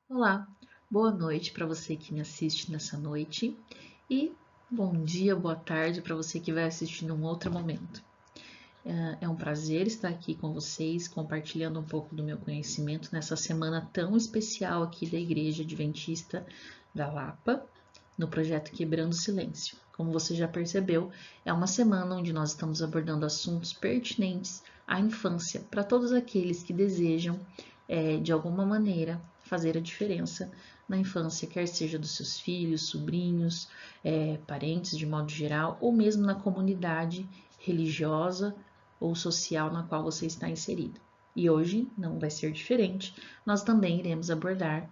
Olá, boa noite para você que me assiste nessa noite e bom dia, boa tarde para você que vai assistir num outro momento. É um prazer estar aqui com vocês, compartilhando um pouco do meu conhecimento nessa semana tão especial aqui da Igreja Adventista da Lapa, no projeto Quebrando o Silêncio. Como você já percebeu, é uma semana onde nós estamos abordando assuntos pertinentes à infância para todos aqueles que desejam, de alguma maneira, fazer a diferença na infância, quer seja dos seus filhos, sobrinhos, parentes de modo geral, ou mesmo na comunidade religiosa ou social na qual você está inserido. E hoje não vai ser diferente, nós também iremos abordar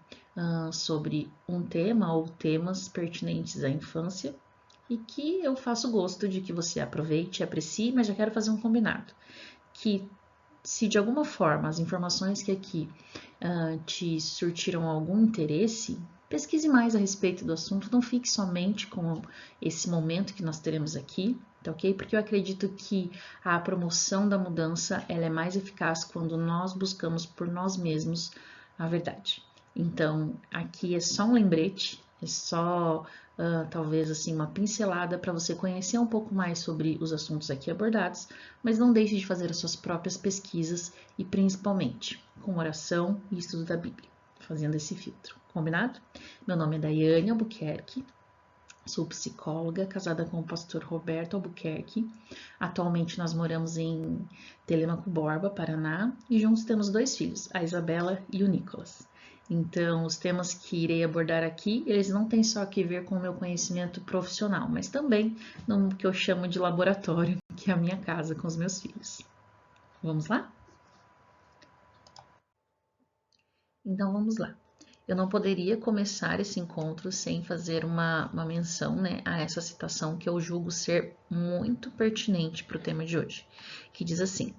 sobre um tema ou temas pertinentes à infância e que eu faço gosto de que você aproveite e aprecie, mas já quero fazer um combinado, que se de alguma forma as informações que aqui te surtiram algum interesse, pesquise mais a respeito do assunto, não fique somente com esse momento que nós teremos aqui, tá ok? Porque eu acredito que a promoção da mudança ela é mais eficaz quando nós buscamos por nós mesmos a verdade. Então, aqui é só um lembrete, é só talvez assim uma pincelada para você conhecer um pouco mais sobre os assuntos aqui abordados, mas não deixe de fazer as suas próprias pesquisas e principalmente com oração e estudo da Bíblia, fazendo esse filtro. Combinado? Meu nome é Daiane Albuquerque, sou psicóloga, casada com o pastor Roberto Albuquerque. Atualmente nós moramos em Telêmaco Borba, Paraná, e juntos temos 2 filhos, a Isabela e o Nicolas. Então, os temas que irei abordar aqui, eles não têm só que ver com o meu conhecimento profissional, mas também no que eu chamo de laboratório, que é a minha casa com os meus filhos. Vamos lá? Então, vamos lá. Eu não poderia começar esse encontro sem fazer uma menção, né, a essa citação que eu julgo ser muito pertinente para o tema de hoje, que diz assim: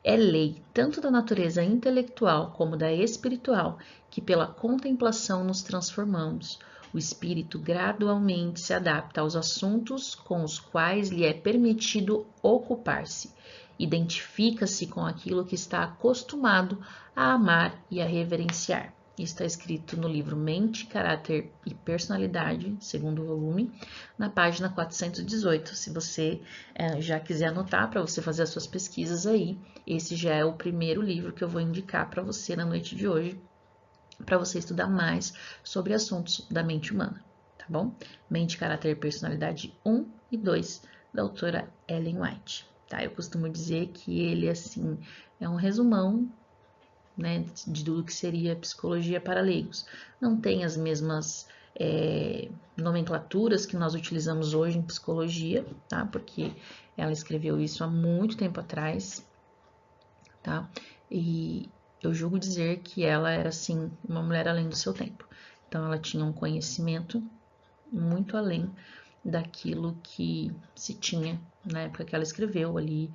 é lei tanto da natureza intelectual como da espiritual que pela contemplação nos transformamos. O espírito gradualmente se adapta aos assuntos com os quais lhe é permitido ocupar-se. Identifica-se com aquilo que está acostumado a amar e a reverenciar. Isso está escrito no livro Mente, Caráter e Personalidade, segundo volume, na página 418. Se você já quiser anotar para você fazer as suas pesquisas aí, esse já é o primeiro livro que eu vou indicar para você na noite de hoje, para você estudar mais sobre assuntos da mente humana, tá bom? Mente, Caráter e Personalidade 1 e 2, da autora Ellen White. Tá? Eu costumo dizer que ele, assim, é um resumão, né, de tudo que seria psicologia para leigos. Não tem as mesmas nomenclaturas que nós utilizamos hoje em psicologia, tá? Porque ela escreveu isso há muito tempo atrás, tá? E eu julgo dizer que ela era, assim, uma mulher além do seu tempo. Então, ela tinha um conhecimento muito além daquilo que se tinha na época que ela escreveu, ali,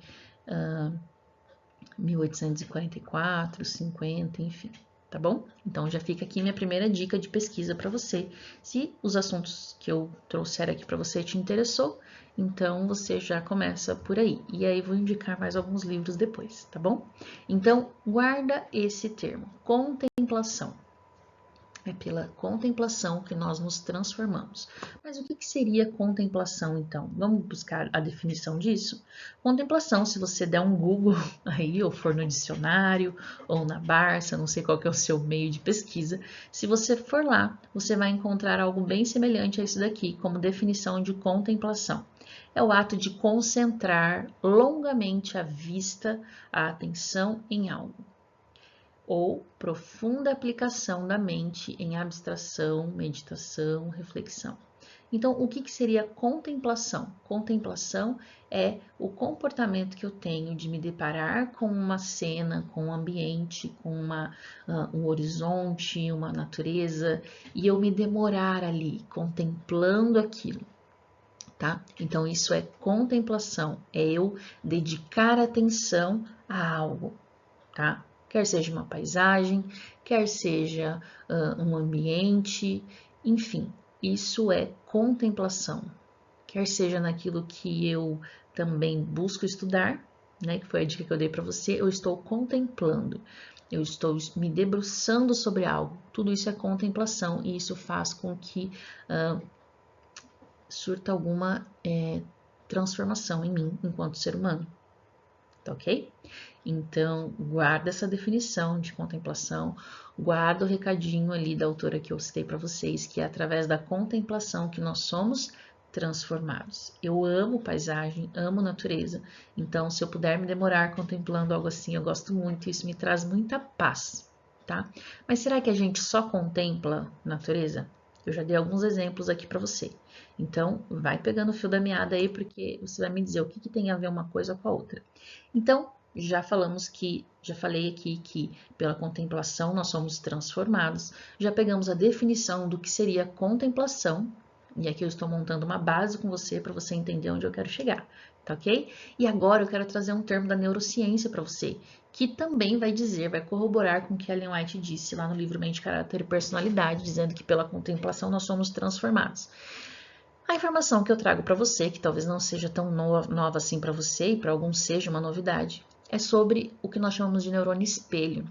1844, 50, enfim, tá bom? Então já fica aqui minha primeira dica de pesquisa para você. Se os assuntos que eu trouxer aqui para você te interessou, então você já começa por aí. E aí vou indicar mais alguns livros depois, tá bom? Então guarda esse termo, contemplação. É pela contemplação que nós nos transformamos. Mas o que seria contemplação, então? Vamos buscar a definição disso? Contemplação, se você der um Google aí, ou for no dicionário, ou na Barça, não sei qual que é o seu meio de pesquisa, se você for lá, você vai encontrar algo bem semelhante a isso daqui, como definição de contemplação. É o ato de concentrar longamente a vista, a atenção em algo, ou profunda aplicação da mente em abstração, meditação, reflexão. Então, o que seria contemplação? Contemplação é o comportamento que eu tenho de me deparar com uma cena, com um ambiente, com um horizonte, uma natureza, e eu me demorar ali contemplando aquilo. Tá? Então, isso é contemplação, é eu dedicar atenção a algo, tá? Quer seja uma paisagem, quer seja um ambiente, enfim, isso é contemplação. Quer seja naquilo que eu também busco estudar, né, que foi a dica que eu dei para você, eu estou contemplando. eu estou me debruçando sobre algo. Tudo isso é contemplação e isso faz com que surta alguma transformação em mim enquanto ser humano. Tá ok? Então, guarda essa definição de contemplação, guarda o recadinho ali da autora que eu citei para vocês, que é através da contemplação que nós somos transformados. Eu amo paisagem, amo natureza, então se eu puder me demorar contemplando algo assim, eu gosto muito, isso me traz muita paz, tá? Mas será que a gente só contempla natureza? Eu já dei alguns exemplos aqui para você. Então, vai pegando o fio da meada aí, porque você vai me dizer o que tem a ver uma coisa com a outra. Então, já falei aqui que pela contemplação nós somos transformados, já pegamos a definição do que seria contemplação, e aqui eu estou montando uma base com você para você entender onde eu quero chegar, tá ok? E agora eu quero trazer um termo da neurociência para você, que também vai corroborar com o que Ellen White disse lá no livro Mente, Caráter e Personalidade, dizendo que pela contemplação nós somos transformados. A informação que eu trago para você, que talvez não seja tão nova assim para você e para alguns seja uma novidade, é sobre o que nós chamamos de neurônio espelho.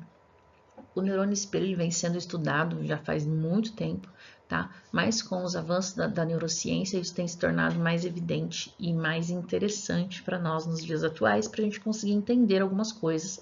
O neurônio espelho vem sendo estudado já faz muito tempo, tá? Mas com os avanços da neurociência, isso tem se tornado mais evidente e mais interessante para nós nos dias atuais, para a gente conseguir entender algumas coisas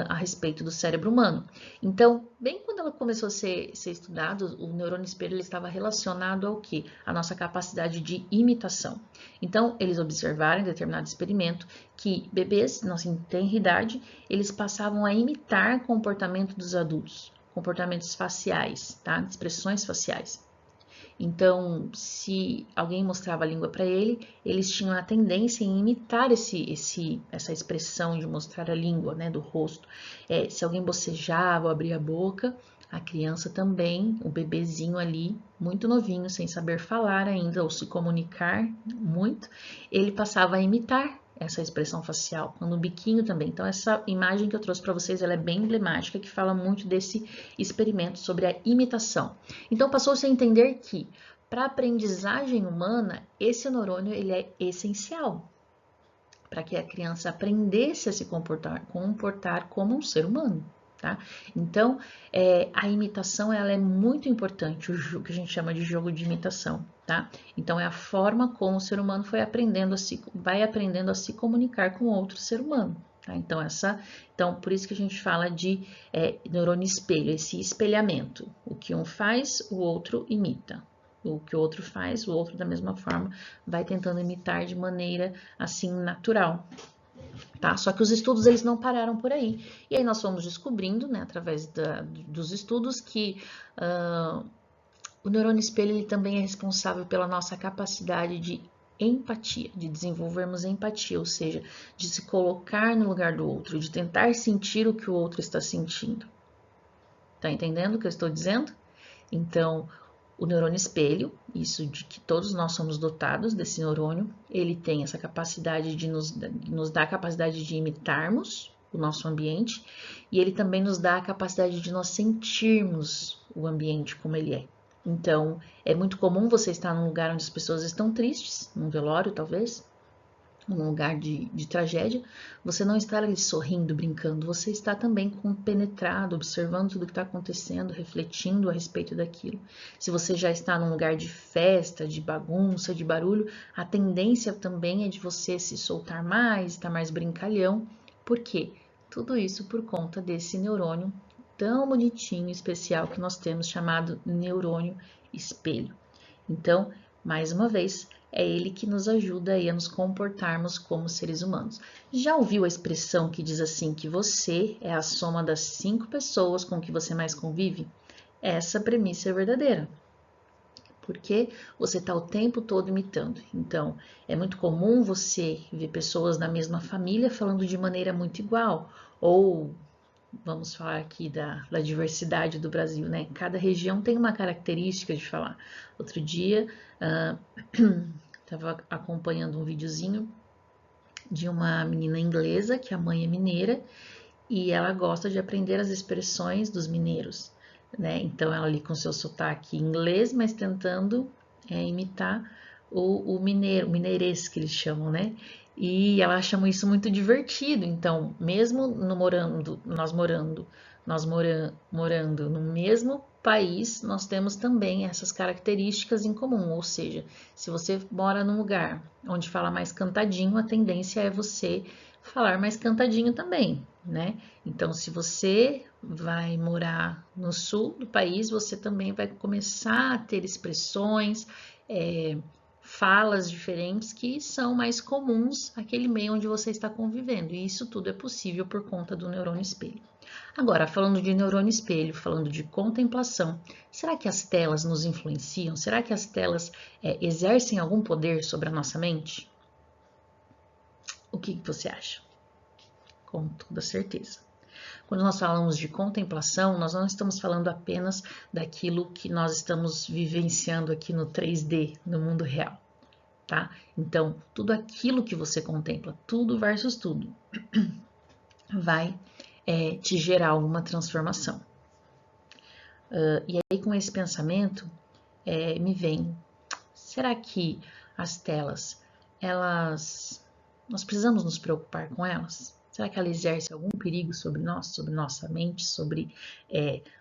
a respeito do cérebro humano. Então, bem quando ela começou a ser estudado, o neurônio espelho ele estava relacionado ao quê? A nossa capacidade de imitação. Então, eles observaram em determinado experimento que bebês, nossa tenra idade, eles passavam a imitar comportamento dos adultos, comportamentos faciais, tá? Expressões faciais. Então, se alguém mostrava a língua para ele, eles tinham a tendência em imitar essa expressão de mostrar a língua, né, do rosto. Se alguém bocejava ou abria a boca, a criança também, o bebezinho ali, muito novinho, sem saber falar ainda ou se comunicar muito, ele passava a imitar essa expressão facial, no biquinho também. Então, essa imagem que eu trouxe para vocês, ela é bem emblemática, que fala muito desse experimento sobre a imitação. Então, passou-se a entender que, para a aprendizagem humana, esse neurônio ele é essencial para que a criança aprendesse a se comportar como um ser humano. Tá? Então, a imitação ela é muito importante, o que a gente chama de jogo de imitação. Tá? Então, é a forma como o ser humano vai aprendendo a se comunicar com outro ser humano. Tá? Então, por isso que a gente fala de neurônio espelho, esse espelhamento. O que um faz, o outro imita. O que o outro faz, o outro da mesma forma vai tentando imitar de maneira assim natural. Tá? Só que os estudos eles não pararam por aí. E aí nós fomos descobrindo, né, através dos estudos, que o neurônio espelho ele também é responsável pela nossa capacidade de empatia, de desenvolvermos empatia, ou seja, de se colocar no lugar do outro, de tentar sentir o que o outro está sentindo. Tá entendendo o que eu estou dizendo? Então, o neurônio espelho, isso de que todos nós somos dotados desse neurônio, ele tem essa capacidade de nos dar a capacidade de imitarmos o nosso ambiente e ele também nos dá a capacidade de nós sentirmos o ambiente como ele é. Então, é muito comum você estar num lugar onde as pessoas estão tristes, num velório talvez, num lugar de tragédia, você não está ali sorrindo, brincando, você está também compenetrado, observando tudo que está acontecendo, refletindo a respeito daquilo. Se você já está num lugar de festa, de bagunça, de barulho, a tendência também é de você se soltar mais, estar mais brincalhão. Por quê? Tudo isso por conta desse neurônio tão bonitinho, especial que nós temos, chamado neurônio espelho. Então, mais uma vez, é ele que nos ajuda a nos comportarmos como seres humanos. Já ouviu a expressão que diz assim que você é a soma das 5 pessoas com que você mais convive? Essa premissa é verdadeira. Porque você está o tempo todo imitando. Então, é muito comum você ver pessoas da mesma família falando de maneira muito igual. Ou, vamos falar aqui da diversidade do Brasil, né? Cada região tem uma característica de falar. Outro dia, estava acompanhando um videozinho de uma menina inglesa, que a mãe é mineira, e ela gosta de aprender as expressões dos mineiros, né? Então, ela ali com seu sotaque inglês, mas tentando imitar o mineiro, o mineirês que eles chamam, né? E ela chama isso muito divertido. Então, mesmo nós morando nós morando no mesmo país, nós temos também essas características em comum, ou seja, se você mora num lugar onde fala mais cantadinho, a tendência é você falar mais cantadinho também, né? Então, se você vai morar no sul do país, você também vai começar a ter expressões, falas diferentes que são mais comuns àquele meio onde você está convivendo. E isso tudo é possível por conta do neurônio espelho. Agora, falando de neurônio espelho, falando de contemplação, será que as telas nos influenciam? Será que as telas exercem algum poder sobre a nossa mente? O que você acha? Com toda certeza. Quando nós falamos de contemplação, nós não estamos falando apenas daquilo que nós estamos vivenciando aqui no 3D, no mundo real, tá? Então, tudo aquilo que você contempla, tudo versus tudo, vai te gerar alguma transformação. E aí, com esse pensamento, me vem, será que as telas, nós precisamos nos preocupar com elas? Será que ela exerce algum perigo sobre nós, sobre nossa mente, sobre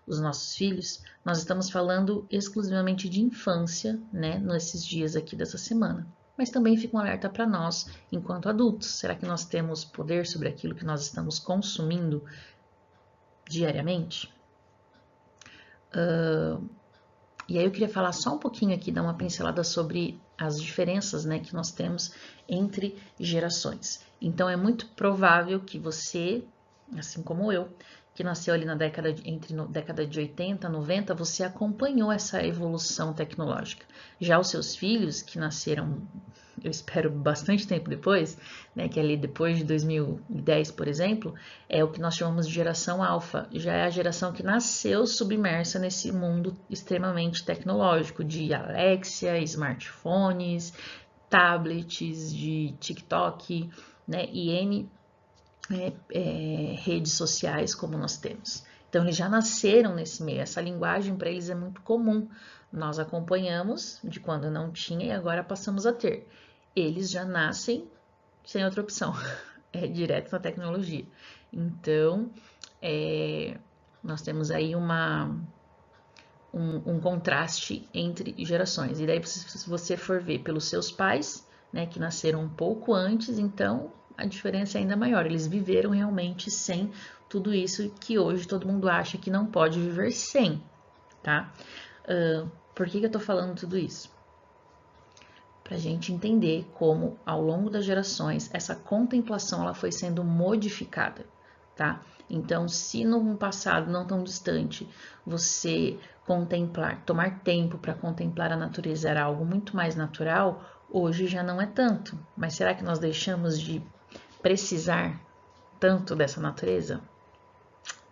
os nossos filhos? Nós estamos falando exclusivamente de infância, né, nesses dias aqui dessa semana. Mas também fica um alerta para nós, enquanto adultos. Será que nós temos poder sobre aquilo que nós estamos consumindo diariamente? E aí eu queria falar só um pouquinho aqui, dar uma pincelada sobre as diferenças, né, que nós temos entre gerações. Então é muito provável que você, assim como eu, que nasceu ali entre década de 80 e 90, você acompanhou essa evolução tecnológica. Já os seus filhos, que nasceram, eu espero, bastante tempo depois, né, que é ali depois de 2010, por exemplo, é o que nós chamamos de geração alfa. Já é a geração que nasceu submersa nesse mundo extremamente tecnológico, de Alexia, smartphones, tablets, de TikTok, né, e N redes sociais como nós temos. Então, eles já nasceram nesse meio, essa linguagem para eles é muito comum. Nós acompanhamos de quando não tinha e agora passamos a ter. Eles já nascem sem outra opção, é direto na tecnologia. Então, nós temos aí um contraste entre gerações. E daí, se você for ver pelos seus pais, né, que nasceram um pouco antes, então a diferença é ainda maior. Eles viveram realmente sem tudo isso que hoje todo mundo acha que não pode viver sem, tá? Por que eu tô falando tudo isso? Pra gente entender como, ao longo das gerações, essa contemplação ela foi sendo modificada, tá? Então, se no passado não tão distante você tomar tempo para contemplar a natureza era algo muito mais natural, hoje já não é tanto. Mas será que nós deixamos de precisar tanto dessa natureza?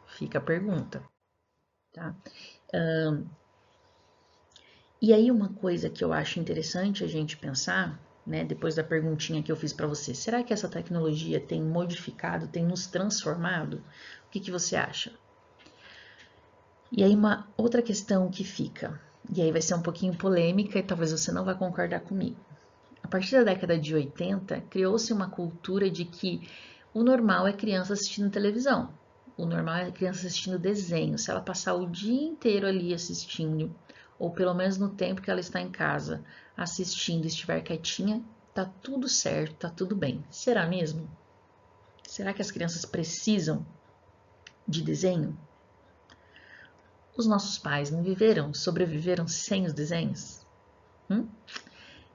Fica a pergunta, tá? E aí uma coisa que eu acho interessante a gente pensar, né, depois da perguntinha que eu fiz para você, será que essa tecnologia tem modificado, tem nos transformado? O que você acha? E aí uma outra questão que fica, e aí vai ser um pouquinho polêmica e talvez você não vá concordar comigo. A partir da década de 80, criou-se uma cultura de que o normal é criança assistindo televisão. O normal é criança assistindo desenho. Se ela passar o dia inteiro ali assistindo, ou pelo menos no tempo que ela está em casa assistindo, estiver quietinha, tá tudo certo, tá tudo bem. Será mesmo? Será que as crianças precisam de desenho? Os nossos pais não sobreviveram sem os desenhos?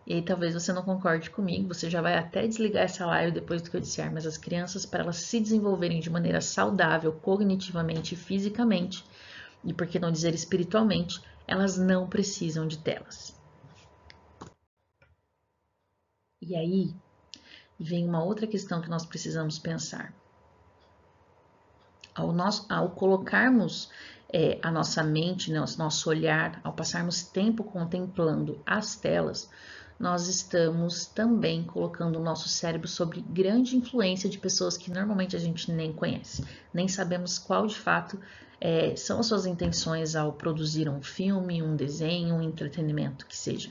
E aí talvez você não concorde comigo, você já vai até desligar essa live depois do que eu disser, mas as crianças, para elas se desenvolverem de maneira saudável, cognitivamente e fisicamente, e por que não dizer espiritualmente, elas não precisam de telas. E aí vem uma outra questão que nós precisamos pensar. Ao colocarmos a nossa mente, né, o nosso olhar, ao passarmos tempo contemplando as telas, nós estamos também colocando o nosso cérebro sob grande influência de pessoas que normalmente a gente nem conhece. Nem sabemos qual de fato são as suas intenções ao produzir um filme, um desenho, um entretenimento que seja.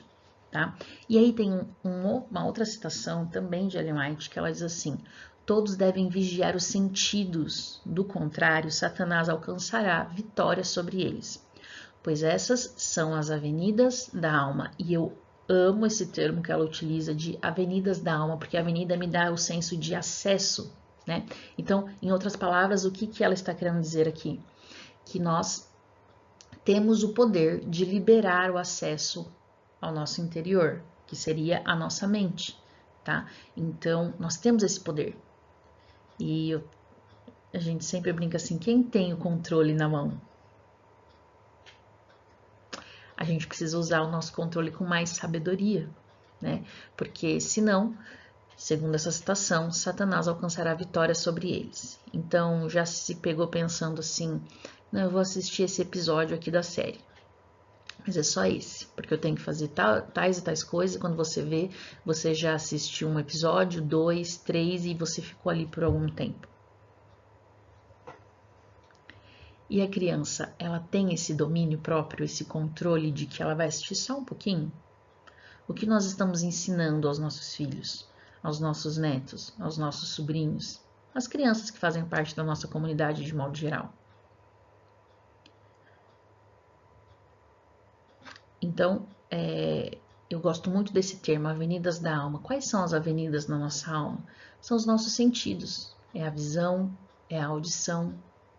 Tá? E aí tem uma outra citação também de Ellen White que ela diz assim: Todos devem vigiar os sentidos, do contrário, Satanás alcançará vitória sobre eles. Pois essas são as avenidas da alma. E eu amo esse termo que ela utiliza de avenidas da alma, porque a avenida me dá o senso de acesso, né? Então, em outras palavras, o que ela está querendo dizer aqui? Que nós temos o poder de liberar o acesso ao nosso interior, que seria a nossa mente, tá? Então, nós temos esse poder. E a gente sempre brinca assim, quem tem o controle na mão? A gente precisa usar o nosso controle com mais sabedoria, né? Porque senão, segundo essa citação, Satanás alcançará a vitória sobre eles. Então, já se pegou pensando assim, não, eu vou assistir esse episódio aqui da série. Mas é só esse, porque eu tenho que fazer tais e tais coisas. Quando você vê, você já assistiu um episódio, 2, 3 e você ficou ali por algum tempo. E a criança, ela tem esse domínio próprio, esse controle de que ela vai assistir só um pouquinho? O que nós estamos ensinando aos nossos filhos, aos nossos netos, aos nossos sobrinhos, às crianças que fazem parte da nossa comunidade de modo geral? Então, eu gosto muito desse termo, avenidas da alma. Quais são as avenidas na nossa alma? São os nossos sentidos. É a visão, é a audição,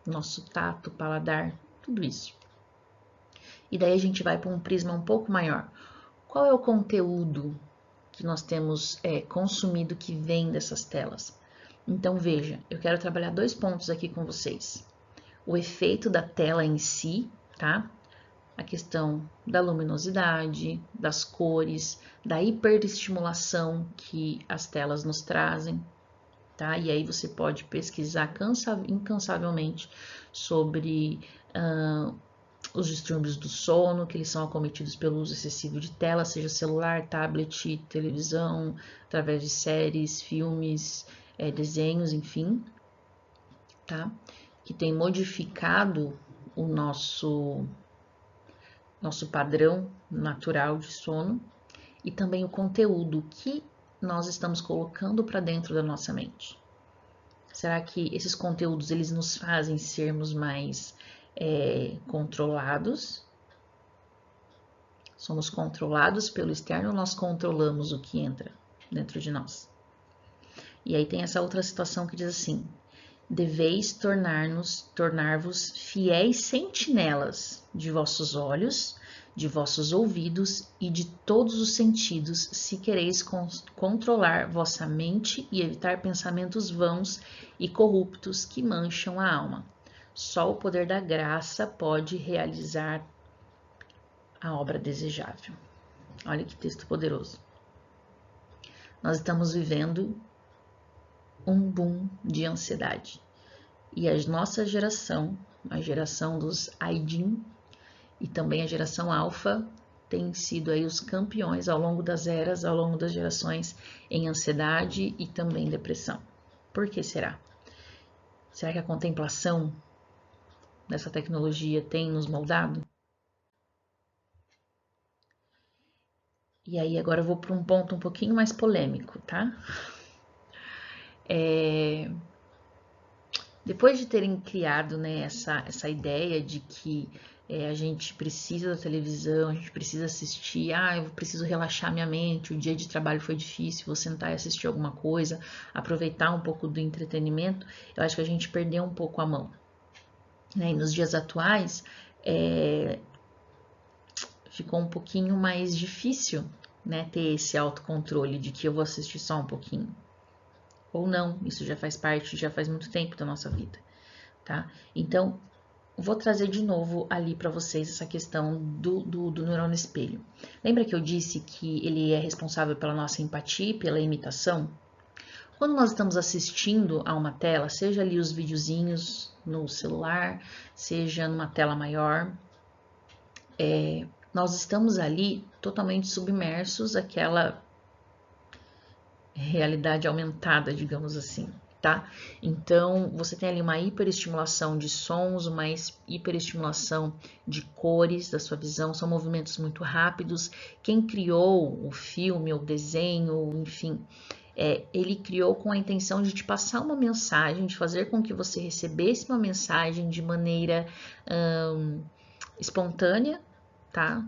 nosso tato, paladar, tudo isso. E daí a gente vai para um prisma um pouco maior. Qual é o conteúdo que nós temos consumido que vem dessas telas? Então, veja, eu quero trabalhar 2 pontos aqui com vocês. O efeito da tela em si, tá? A questão da luminosidade, das cores, da hiperestimulação que as telas nos trazem, tá? E aí você pode pesquisar incansavelmente sobre os distúrbios do sono, que eles são acometidos pelo uso excessivo de tela, seja celular, tablet, televisão, através de séries, filmes, desenhos, enfim, tá? Que tem modificado o nosso padrão natural de sono e também o conteúdo que nós estamos colocando para dentro da nossa mente. Será que esses conteúdos eles nos fazem sermos mais controlados? Somos controlados pelo externo, nós controlamos o que entra dentro de nós. E aí tem essa outra situação que diz assim: deveis tornar-vos fiéis sentinelas de vossos olhos, de vossos ouvidos e de todos os sentidos, se quereis controlar vossa mente e evitar pensamentos vãos e corruptos que mancham a alma. Só o poder da graça pode realizar a obra desejável. Olha que texto poderoso. Nós estamos vivendo um boom de ansiedade. E a nossa geração, a geração dos Aidin e também a geração Alpha, tem sido aí os campeões ao longo das eras, ao longo das gerações, em ansiedade e também depressão. Por que será? Será que a contemplação dessa tecnologia tem nos moldado? E aí agora eu vou para um ponto um pouquinho mais polêmico, tá? Depois de terem criado, né, essa ideia de que a gente precisa da televisão, a gente precisa assistir, eu preciso relaxar minha mente, o dia de trabalho foi difícil, vou sentar e assistir alguma coisa, aproveitar um pouco do entretenimento, eu acho que a gente perdeu um pouco a mão. Né? E nos dias atuais, ficou um pouquinho mais difícil, né, ter esse autocontrole de que eu vou assistir só um pouquinho. Ou não, isso já faz parte, já faz muito tempo da nossa vida, tá? Então, vou trazer de novo ali para vocês essa questão do neurônio espelho. Lembra que eu disse que ele é responsável pela nossa empatia e pela imitação? Quando nós estamos assistindo a uma tela, seja ali os videozinhos no celular, seja numa tela maior, nós estamos ali totalmente submersos àquela realidade aumentada, digamos assim, tá? Então, você tem ali uma hiperestimulação de sons, uma hiperestimulação de cores da sua visão, são movimentos muito rápidos. Quem criou o filme, o desenho, enfim, Ele criou com a intenção de te passar uma mensagem, de fazer com que você recebesse uma mensagem de maneira espontânea, tá?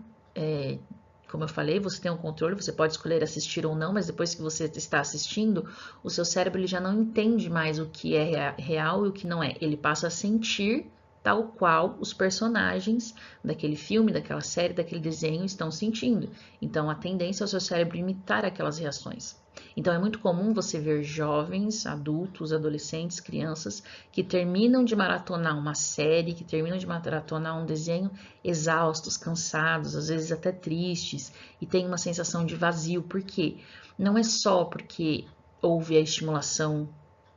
Como eu falei, você tem um controle, você pode escolher assistir ou não, mas depois que você está assistindo, o seu cérebro ele já não entende mais o que é real e o que não é. Ele passa a sentir tal qual os personagens daquele filme, daquela série, daquele desenho estão sentindo. Então, a tendência é o seu cérebro imitar aquelas reações. Então, é muito comum você ver jovens, adultos, adolescentes, crianças que terminam de maratonar uma série, que terminam de maratonar um desenho exaustos, cansados, às vezes até tristes, e tem uma sensação de vazio. Por quê? Não é só porque houve a estimulação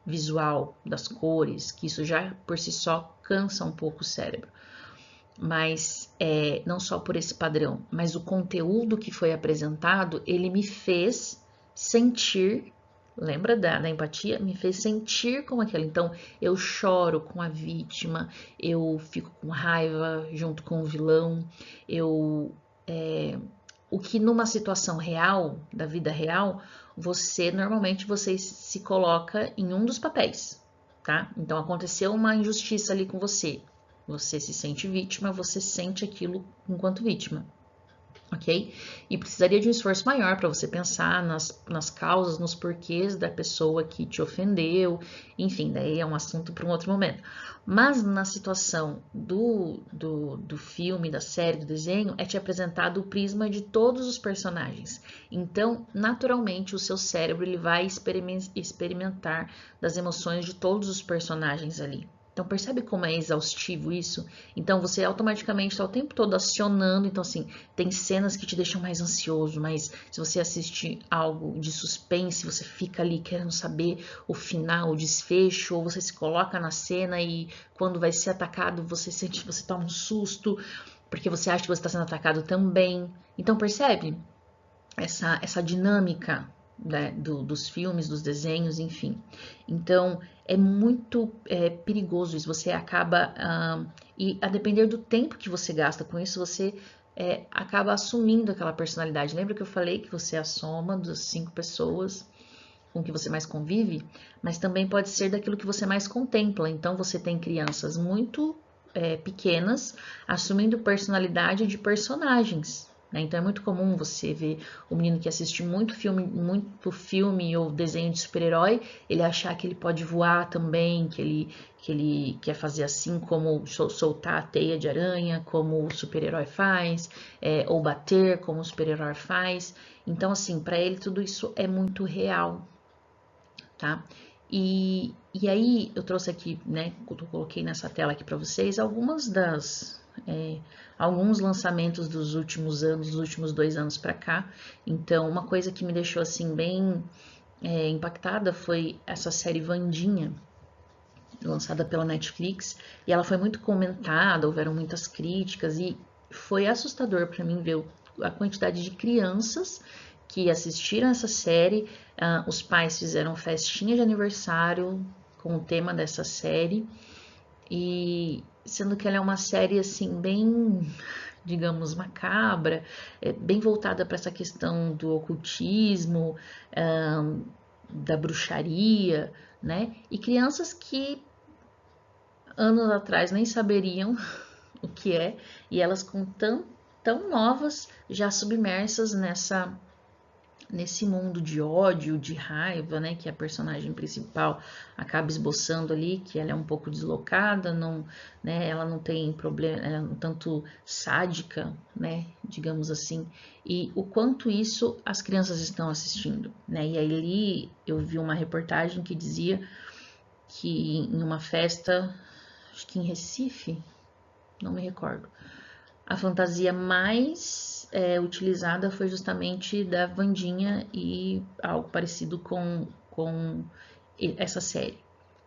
visual das cores, que isso já por si só cansa um pouco o cérebro, mas não só por esse padrão, mas o conteúdo que foi apresentado, ele me fez sentir, lembra da empatia? Me fez sentir como aquilo. Então, eu choro com a vítima, eu fico com raiva junto com o vilão, o que numa situação real, da vida real, normalmente você se coloca em um dos papéis, tá? Então, aconteceu uma injustiça ali com você. Você se sente vítima, você sente aquilo enquanto vítima, ok? E precisaria de um esforço maior para você pensar nas causas, nos porquês da pessoa que te ofendeu, enfim, daí é um assunto para um outro momento. Mas na situação do filme, da série, do desenho, é te apresentado o prisma de todos os personagens. Então, naturalmente, o seu cérebro ele vai experimentar das emoções de todos os personagens ali. Então, percebe como é exaustivo isso? Então, você automaticamente está o tempo todo acionando. Então, assim, tem cenas que te deixam mais ansioso, mas se você assiste algo de suspense, você fica ali querendo saber o final, o desfecho, ou você se coloca na cena e quando vai ser atacado, você sente, você toma um susto, porque você acha que você está sendo atacado também. Então, percebe essa dinâmica, né, dos filmes, dos desenhos, enfim. Então, é muito perigoso isso. Você acaba, e a depender do tempo que você gasta com isso, você acaba assumindo aquela personalidade. Lembra que eu falei que você é a soma das 5 pessoas com que você mais convive? Mas também pode ser daquilo que você mais contempla. Então, você tem crianças muito pequenas assumindo personalidade de personagens. Então é muito comum você ver o menino que assiste muito filme ou desenho de super-herói, ele achar que ele pode voar também, que ele quer fazer assim como soltar a teia de aranha, como o super-herói faz, ou bater como o super-herói faz. Então, assim, para ele tudo isso é muito real, tá? E aí eu trouxe aqui, né, eu coloquei nessa tela aqui para vocês alguns lançamentos dos últimos anos, dos últimos 2 anos para cá. Então, uma coisa que me deixou assim bem impactada foi essa série Wandinha, lançada pela Netflix, e ela foi muito comentada, houveram muitas críticas e foi assustador para mim ver a quantidade de crianças que assistiram essa série. Os pais fizeram festinha de aniversário com o tema dessa série, e sendo que ela é uma série assim bem, digamos, macabra, bem voltada para essa questão do ocultismo, da bruxaria, né? E crianças que anos atrás nem saberiam o que é, e elas com tão novas já submersas nesse mundo de ódio, de raiva, né, que a personagem principal acaba esboçando ali, que ela é um pouco deslocada, não, né, ela não tem problema, ela é um tanto sádica, né, digamos assim, e o quanto isso as crianças estão assistindo, né, e aí ali eu vi uma reportagem que dizia que em uma festa, acho que em Recife, não me recordo, a fantasia mais utilizada foi justamente da Wandinha e algo parecido com essa série.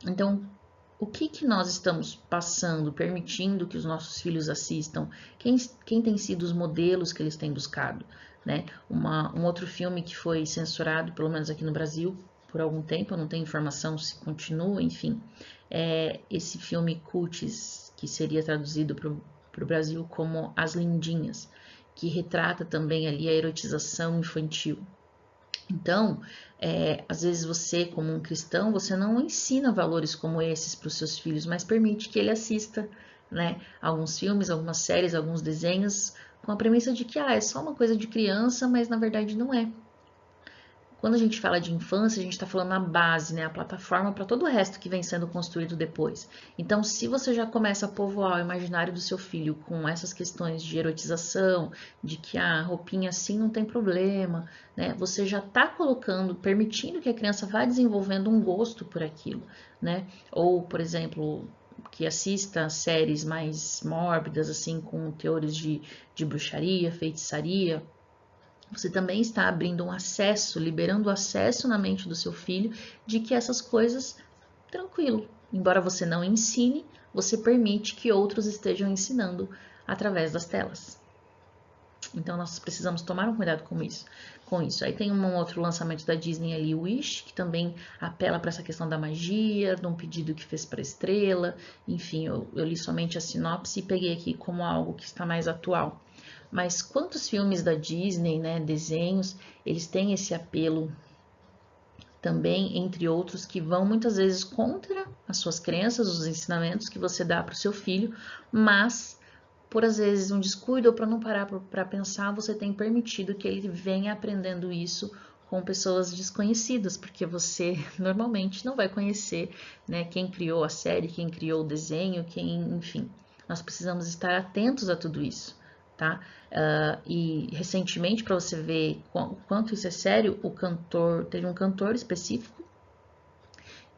Então, o que nós estamos passando, permitindo que os nossos filhos assistam? Quem tem sido os modelos que eles têm buscado? Né? Um outro filme que foi censurado, pelo menos aqui no Brasil, por algum tempo, eu não tenho informação se continua, enfim, esse filme Cuties, que seria traduzido para o Brasil como As Lindinhas, que retrata também ali a erotização infantil. Então, às vezes você, como um cristão, você não ensina valores como esses para os seus filhos, mas permite que ele assista, né, alguns filmes, algumas séries, alguns desenhos, com a premissa de que é só uma coisa de criança, mas na verdade não é. Quando a gente fala de infância, a gente está falando a base, né, a plataforma para todo o resto que vem sendo construído depois. Então, se você já começa a povoar o imaginário do seu filho com essas questões de erotização, de que a roupinha assim não tem problema, né, você já está colocando, permitindo que a criança vá desenvolvendo um gosto por aquilo, né? Ou, por exemplo, que assista séries mais mórbidas, assim, com teores de bruxaria, feitiçaria. Você também está abrindo um acesso, liberando o acesso na mente do seu filho de que essas coisas, tranquilo, embora você não ensine, você permite que outros estejam ensinando através das telas. Então nós precisamos tomar um cuidado com isso. Aí tem um outro lançamento da Disney ali, Wish, que também apela para essa questão da magia, de um pedido que fez para a estrela. Enfim, eu li somente a sinopse e peguei aqui como algo que está mais atual. Mas quantos filmes da Disney, né, desenhos, eles têm esse apelo também, entre outros, que vão muitas vezes contra as suas crenças, os ensinamentos que você dá para o seu filho, mas por às vezes um descuido ou para não parar para pensar, você tem permitido que ele venha aprendendo isso com pessoas desconhecidas, porque você normalmente não vai conhecer, né, quem criou a série, quem criou o desenho, enfim. Nós precisamos estar atentos a tudo isso. Tá? E recentemente, para você ver o quanto isso é sério, teve um cantor específico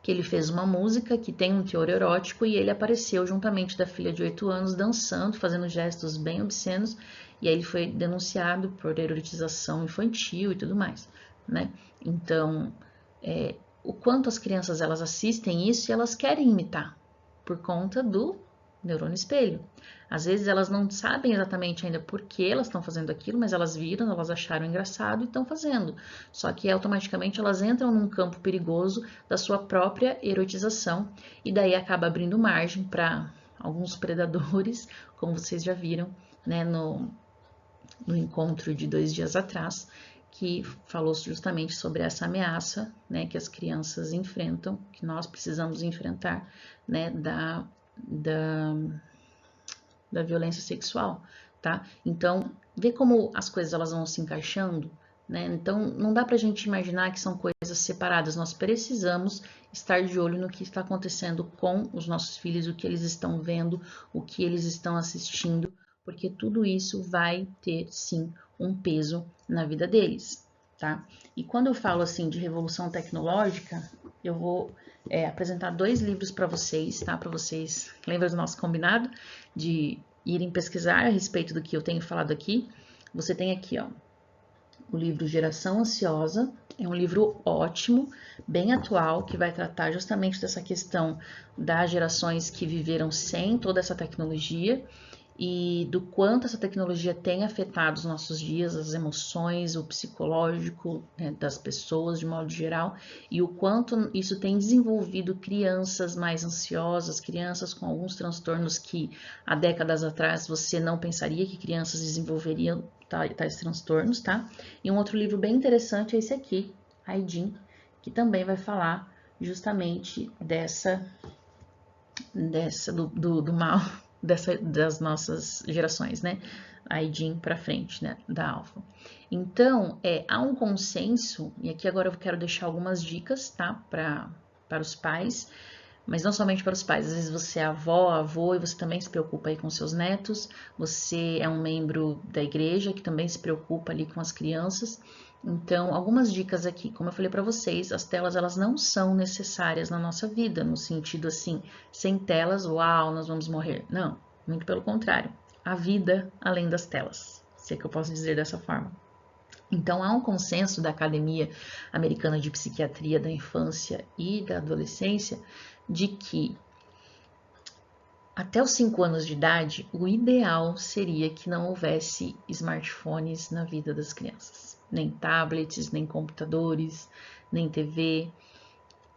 que ele fez uma música que tem um teor erótico e ele apareceu juntamente da filha de 8 anos dançando, fazendo gestos bem obscenos, e aí ele foi denunciado por erotização infantil e tudo mais, né? Então, o quanto as crianças elas assistem isso e elas querem imitar por conta do neurônio espelho. Às vezes elas não sabem exatamente ainda por que elas estão fazendo aquilo, mas elas viram, elas acharam engraçado e estão fazendo. Só que automaticamente elas entram num campo perigoso da sua própria erotização e daí acaba abrindo margem para alguns predadores, como vocês já viram, né, no encontro de 2 dias atrás, que falou justamente sobre essa ameaça, né, que as crianças enfrentam, que nós precisamos enfrentar, né, da violência sexual, tá? Então, vê como as coisas elas vão se encaixando, né? Então, não dá pra gente imaginar que são coisas separadas, nós precisamos estar de olho no que está acontecendo com os nossos filhos, o que eles estão vendo, o que eles estão assistindo, porque tudo isso vai ter, sim, um peso na vida deles, tá? E quando eu falo, assim, de revolução tecnológica, eu vou apresentar 2 livros para vocês, tá? Para vocês, lembra do nosso combinado? De irem pesquisar a respeito do que eu tenho falado aqui. Você tem aqui, ó, o livro Geração Ansiosa. É um livro ótimo, bem atual, que vai tratar justamente dessa questão das gerações que viveram sem toda essa tecnologia e do quanto essa tecnologia tem afetado os nossos dias, as emoções, o psicológico, né, das pessoas de modo geral, e o quanto isso tem desenvolvido crianças mais ansiosas, crianças com alguns transtornos que há décadas atrás você não pensaria que crianças desenvolveriam tais transtornos, tá? E um outro livro bem interessante é esse aqui, Aidin, que também vai falar justamente do mal das nossas gerações, né? Aidin para frente, né? Da Alfa. Então, há um consenso, e aqui agora eu quero deixar algumas dicas, tá? Para os pais, mas não somente para os pais. Às vezes você é avó, avô, e você também se preocupa aí com seus netos. Você é um membro da igreja que também se preocupa ali com as crianças. Então, algumas dicas aqui, como eu falei para vocês, as telas elas não são necessárias na nossa vida, no sentido assim, sem telas, uau, nós vamos morrer. Não, muito pelo contrário. A vida além das telas, se é que eu posso dizer dessa forma. Então, há um consenso da Academia Americana de Psiquiatria da Infância e da Adolescência de que até os 5 anos de idade, o ideal seria que não houvesse smartphones na vida das crianças. Nem tablets, nem computadores, nem TV.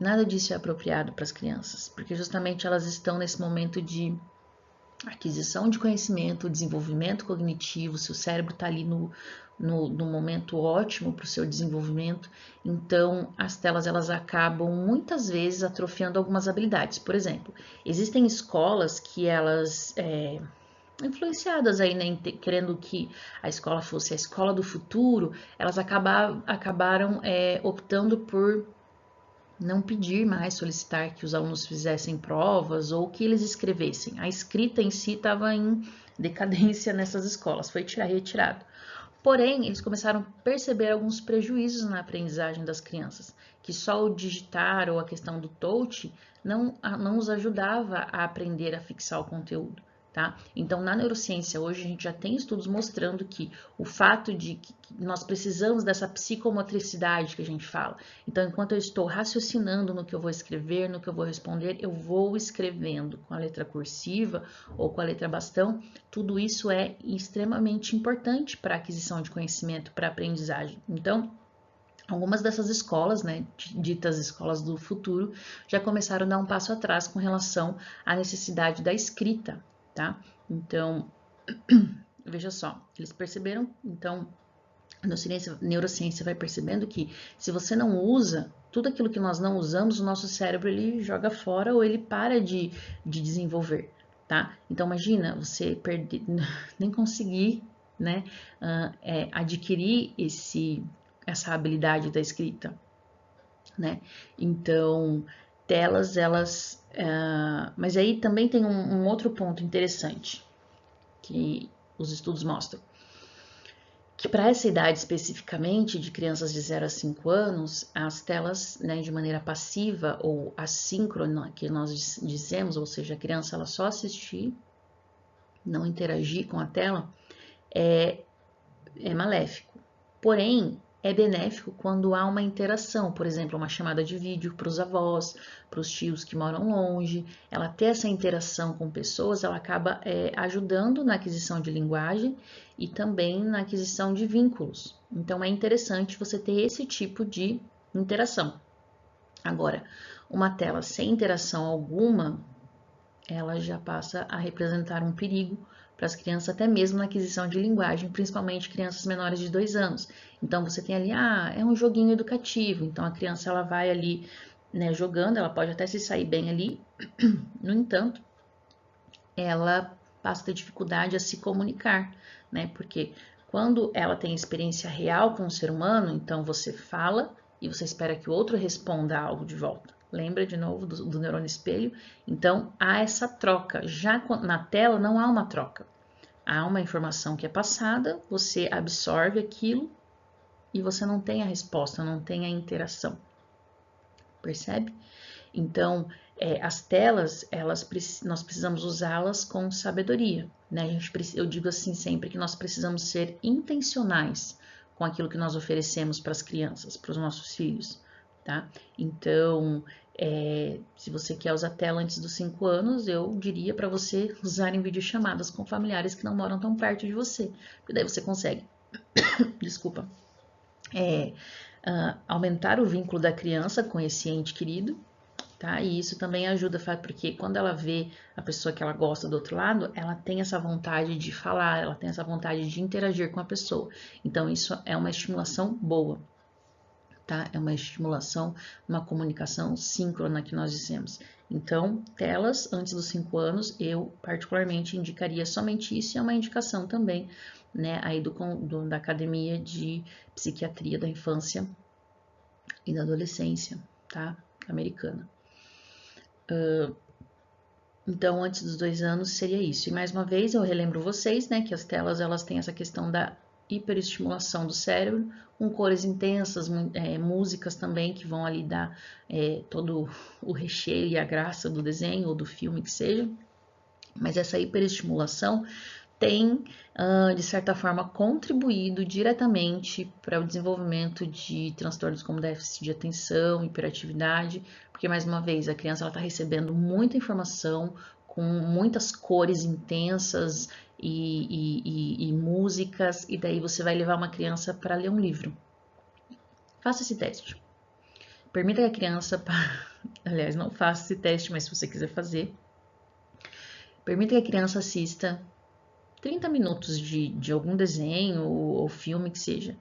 Nada disso é apropriado para as crianças, porque justamente elas estão nesse momento de aquisição de conhecimento, desenvolvimento cognitivo, seu cérebro está ali no momento ótimo para o seu desenvolvimento, então as telas elas acabam muitas vezes atrofiando algumas habilidades. Por exemplo, existem escolas que elas influenciadas aí, né, querendo que a escola fosse a escola do futuro, elas acabaram optando por não pedir mais, solicitar que os alunos fizessem provas ou que eles escrevessem. A escrita em si estava em decadência nessas escolas, foi retirado. Porém, eles começaram a perceber alguns prejuízos na aprendizagem das crianças, que só o digitar ou a questão do touch não os ajudava a aprender a fixar o conteúdo. Tá? Então, na neurociência, hoje a gente já tem estudos mostrando que o fato de que nós precisamos dessa psicomotricidade que a gente fala. Então, enquanto eu estou raciocinando no que eu vou escrever, no que eu vou responder, eu vou escrevendo com a letra cursiva ou com a letra bastão. Tudo isso é extremamente importante para a aquisição de conhecimento, para a aprendizagem. Então, algumas dessas escolas, né, ditas escolas do futuro, já começaram a dar um passo atrás com relação à necessidade da escrita, tá? Então, veja só, eles perceberam, então, a neurociência vai percebendo que se você não usa tudo aquilo que nós não usamos, o nosso cérebro ele joga fora ou ele para de desenvolver, tá? Então, imagina você perder, nem conseguir, né, adquirir essa habilidade da escrita, né? Então, telas, elas... mas aí também tem um outro ponto interessante que os estudos mostram. Que para essa idade especificamente, de crianças de 0 a 5 anos, as telas, né, de maneira passiva ou assíncrona, que nós dizemos, ou seja, a criança ela só assistir, não interagir com a tela, é maléfico. Porém, é benéfico quando há uma interação, por exemplo, uma chamada de vídeo para os avós, para os tios que moram longe. Ela ter essa interação com pessoas, ela acaba ajudando na aquisição de linguagem e também na aquisição de vínculos. Então, é interessante você ter esse tipo de interação. Agora, uma tela sem interação alguma, ela já passa a representar um perigo para as crianças, até mesmo na aquisição de linguagem, principalmente crianças menores de 2 anos. Então, você tem ali, é um joguinho educativo, então a criança ela vai ali, né, jogando, ela pode até se sair bem ali, no entanto, ela passa a ter dificuldade a se comunicar, né, porque quando ela tem experiência real com o ser humano, então você fala e você espera que o outro responda algo de volta. Lembra de novo do neurônio espelho? Então, há essa troca. Já na tela não há uma troca. Há uma informação que é passada, você absorve aquilo e você não tem a resposta, não tem a interação. Percebe? Então, as telas, nós precisamos usá-las com sabedoria, né? Eu digo assim sempre que nós precisamos ser intencionais com aquilo que nós oferecemos para as crianças, para os nossos filhos, tá? Então, se você quer usar tela antes dos 5 anos, eu diria para você usar em videochamadas com familiares que não moram tão perto de você, porque daí você consegue, desculpa, aumentar o vínculo da criança com esse ente querido, tá? E isso também ajuda, porque quando ela vê a pessoa que ela gosta do outro lado, ela tem essa vontade de falar, ela tem essa vontade de interagir com a pessoa. Então, isso é uma estimulação boa, tá? É uma estimulação, uma comunicação síncrona que nós dizemos. Então, telas antes dos 5 anos, eu particularmente indicaria somente isso, e é uma indicação também, né, aí da Academia de Psiquiatria da Infância e da Adolescência, tá? Americana. Então, antes dos 2 anos seria isso. E mais uma vez, eu relembro vocês, né, que as telas elas têm essa questão da hiperestimulação do cérebro, com cores intensas, músicas também que vão ali dar todo o recheio e a graça do desenho ou do filme que seja. Mas essa hiperestimulação tem, de certa forma, contribuído diretamente para o desenvolvimento de transtornos como déficit de atenção, hiperatividade, porque, mais uma vez, a criança está recebendo muita informação com muitas cores intensas e músicas, e daí você vai levar uma criança para ler um livro. Faça esse teste. Permita que a criança, aliás, não faça esse teste, mas se você quiser fazer, Permita que a criança assista 30 minutos de algum desenho ou filme que seja.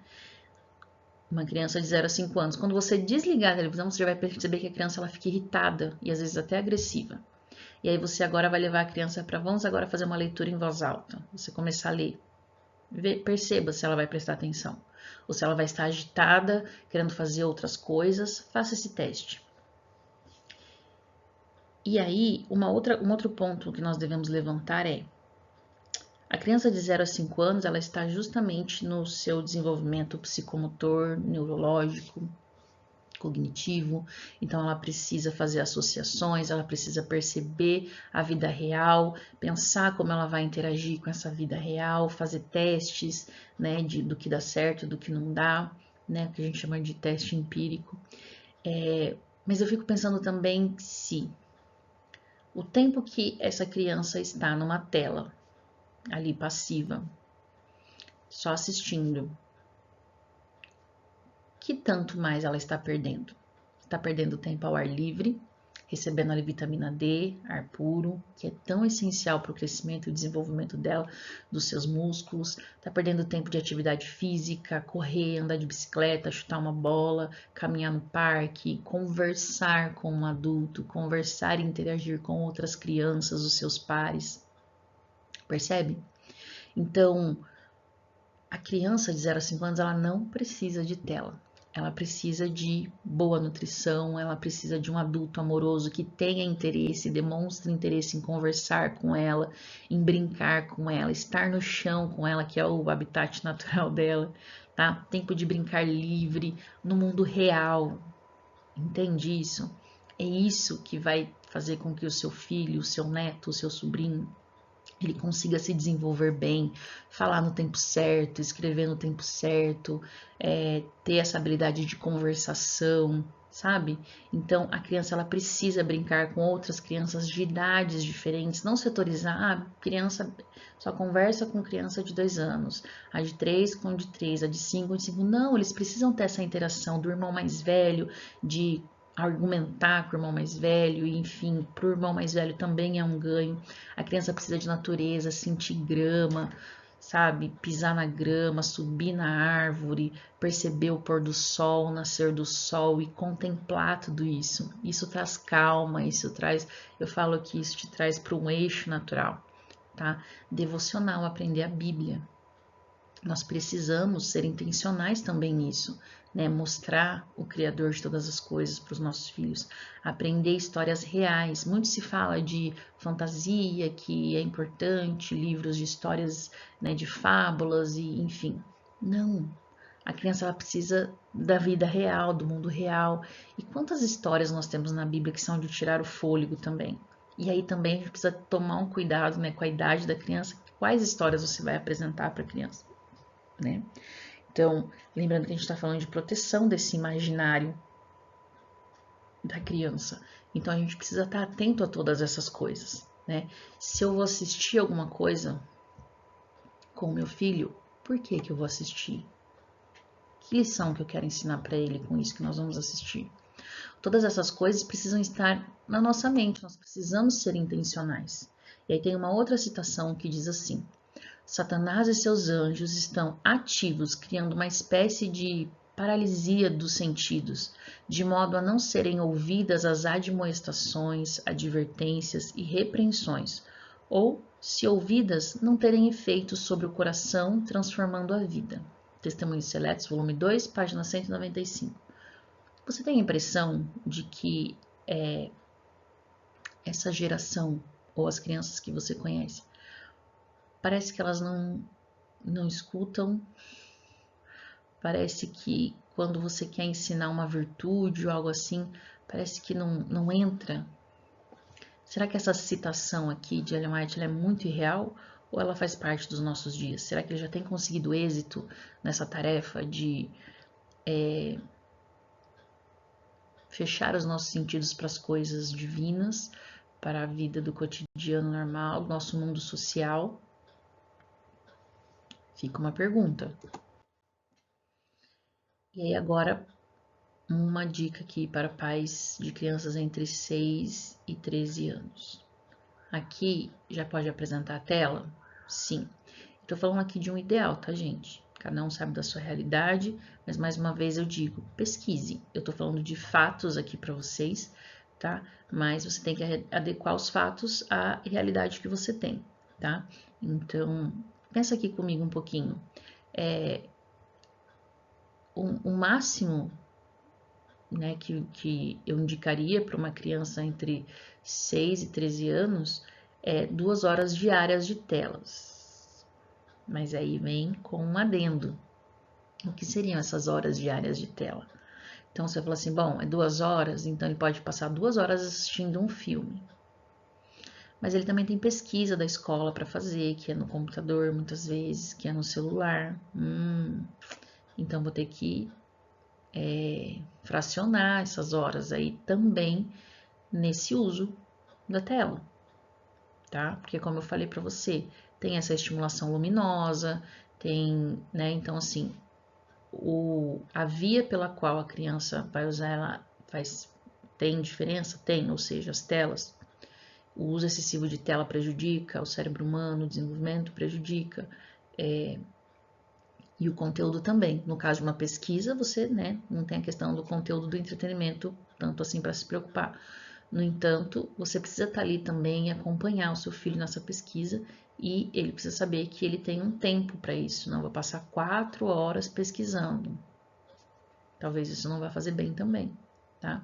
Uma criança de 0 a 5 anos. Quando você desligar a televisão, você já vai perceber que a criança ela fica irritada e às vezes até agressiva. E aí você agora vai levar a criança para vamos agora fazer uma leitura em voz alta. Você começar a ler. Perceba se ela vai prestar atenção. Ou se ela vai estar agitada, querendo fazer outras coisas. Faça esse teste. E aí, um outro ponto que nós devemos levantar é: a criança de 0 a 5 anos, ela está justamente no seu desenvolvimento psicomotor, neurológico, cognitivo, então ela precisa fazer associações, ela precisa perceber a vida real, pensar como ela vai interagir com essa vida real, fazer testes, né, do que dá certo, do que não dá, né, que a gente chama de teste empírico. Mas eu fico pensando também se o tempo que essa criança está numa tela, ali passiva, só assistindo, que tanto mais ela está perdendo? Está perdendo tempo ao ar livre, recebendo ali vitamina D, ar puro, que é tão essencial para o crescimento e desenvolvimento dela, dos seus músculos. Está perdendo tempo de atividade física, correr, andar de bicicleta, chutar uma bola, caminhar no parque, conversar com um adulto, conversar e interagir com outras crianças, os seus pares. Percebe? Então, a criança de 0 a 5 anos, ela não precisa de tela. Ela precisa de boa nutrição, ela precisa de um adulto amoroso que tenha interesse, demonstre interesse em conversar com ela, em brincar com ela, estar no chão com ela, que é o habitat natural dela, tá? Tempo de brincar livre, no mundo real. Entende isso? É isso que vai fazer com que o seu filho, o seu neto, o seu sobrinho, ele consiga se desenvolver bem, falar no tempo certo, escrever no tempo certo, ter essa habilidade de conversação, sabe? Então a criança ela precisa brincar com outras crianças de idades diferentes, não setorizar, criança só conversa com criança de 2 anos, a de 3 com a de 3, a de 5 com a de 5. Não, eles precisam ter essa interação do irmão mais velho, de argumentar com o irmão mais velho, e enfim, para o irmão mais velho também é um ganho. A criança precisa de natureza, sentir grama, sabe? Pisar na grama, subir na árvore, perceber o pôr do sol, o nascer do sol e contemplar tudo isso. Isso traz calma, isso traz, eu falo que isso te traz para um eixo natural, tá? Devocional, aprender a Bíblia. Nós precisamos ser intencionais também nisso, né? Mostrar o Criador de todas as coisas para os nossos filhos, aprender histórias reais. Muito se fala de fantasia, que é importante, livros de histórias, né, de fábulas e enfim. Não, a criança ela precisa da vida real, do mundo real. E quantas histórias nós temos na Bíblia que são de tirar o fôlego também? E aí também a gente precisa tomar um cuidado, né, com a idade da criança. Quais histórias você vai apresentar para a criança? Né? Então, lembrando que a gente está falando de proteção desse imaginário da criança. Então, a gente precisa estar atento a todas essas coisas, né? Se eu vou assistir alguma coisa com o meu filho, por que que eu vou assistir? Que lição que eu quero ensinar para ele com isso que nós vamos assistir? Todas essas coisas precisam estar na nossa mente, nós precisamos ser intencionais. E aí tem uma outra citação que diz assim: Satanás e seus anjos estão ativos, criando uma espécie de paralisia dos sentidos, de modo a não serem ouvidas as admoestações, advertências e repreensões, ou, se ouvidas, não terem efeito sobre o coração, transformando a vida. Testemunhos Seletos, volume 2, página 195. Você tem a impressão de que essa geração, ou as crianças que você conhece, parece que elas não escutam, parece que quando você quer ensinar uma virtude ou algo assim, parece que não entra. Será que essa citação aqui de Ellen White ela é muito irreal ou ela faz parte dos nossos dias? Será que ele já tem conseguido êxito nessa tarefa de fechar os nossos sentidos para as coisas divinas, para a vida do cotidiano normal, nosso mundo social? Fica uma pergunta. E aí agora uma dica aqui para pais de crianças entre 6 e 13 anos. aqui já pode apresentar a tela? Sim. Estou falando aqui de um ideal, tá, gente? Cada um sabe da sua realidade, mas mais uma vez eu digo, pesquise. Eu estou falando de fatos aqui para vocês, tá? Mas você tem que adequar os fatos à realidade que você tem, tá? Então, pensa aqui comigo um pouquinho. O máximo, né, que eu indicaria para uma criança entre 6 e 13 anos é 2 horas diárias de telas. Mas aí vem com um adendo. O que seriam essas horas diárias de tela? Então você fala assim, bom, é 2 horas, então ele pode passar 2 horas assistindo um filme. Mas ele também tem pesquisa da escola para fazer, que é no computador muitas vezes, que é no celular. Então vou ter que fracionar essas horas aí também nesse uso da tela, tá? Porque como eu falei para você, tem essa estimulação luminosa, tem, né? Então assim, a via pela qual a criança vai usar ela tem diferença? Tem, ou seja, as telas. O uso excessivo de tela prejudica o cérebro humano, o desenvolvimento prejudica, e o conteúdo também. No caso de uma pesquisa, você, né, não tem a questão do conteúdo do entretenimento tanto assim para se preocupar. No entanto, você precisa estar ali também e acompanhar o seu filho nessa pesquisa e ele precisa saber que ele tem um tempo para isso, não vai passar 4 horas pesquisando. Talvez isso não vá fazer bem também, tá?